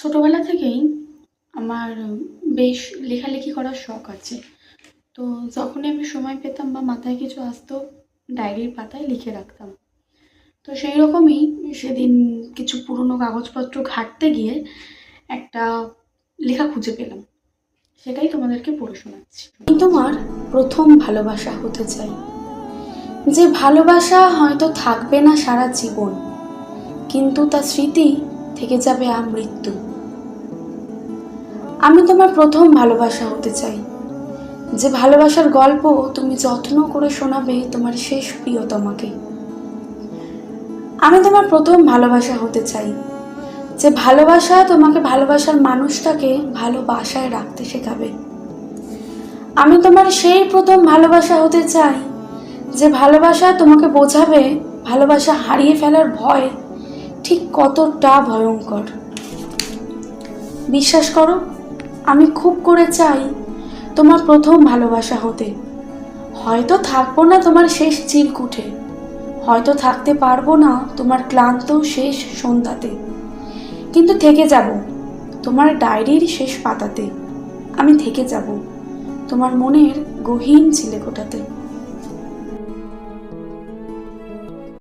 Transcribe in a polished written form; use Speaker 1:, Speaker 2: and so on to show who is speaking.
Speaker 1: ছোটবেলা থেকেই আমার বেশ লেখালেখি করার শখ আছে। তো যখনই আমি সময় পেতাম বা মাথায় কিছু আসতো, ডায়েরির পাতায় লিখে রাখতাম। তো সেই রকমই সেদিন কিছু পুরনো কাগজপত্র ঘাঁটতে গিয়ে একটা লেখা খুঁজে পেলাম। সেটাই তোমাদেরকে পড়ে শোনাচ্ছি। আমি তোমার প্রথম ভালোবাসা হতে চাই, যে ভালোবাসা হয়তো থাকবে না সারা জীবন, কিন্তু তার স্মৃতি থেকে যাবে আমৃত্যু। আমি তোমার প্রথম ভালোবাসা হতে চাই, যে ভালোবাসার গল্প তুমি যত্ন করে শোনাবে তোমার শেষ প্রিয়তমাকে। আমি তোমার প্রথম ভালোবাসা হতে চাই, যে ভালোবাসা তোমাকে ভালোবাসার মানুষটাকে ভালোবাসায় রাখতে শেখাবে। আমি তোমার সেই প্রথম ভালোবাসা হতে চাই, যে ভালোবাসা তোমাকে বোঝাবে ভালোবাসা হারিয়ে ফেলার ভয় ঠিক কতটা ভয়ঙ্কর। বিশ্বাস করো, আমি খুব করে চাই তোমার প্রথম ভালোবাসা হতে। হয়তো থাকবো না তোমার শেষ চিরকুটে, হয়তো থাকতে পারবো না তোমার ক্লান্ত শেষ সন্ধ্যাতে, কিন্তু থেকে যাব তোমার ডায়েরির শেষ পাতাতে। আমি থেকে যাব তোমার মনের গহীন ছিলেকোঠাতে।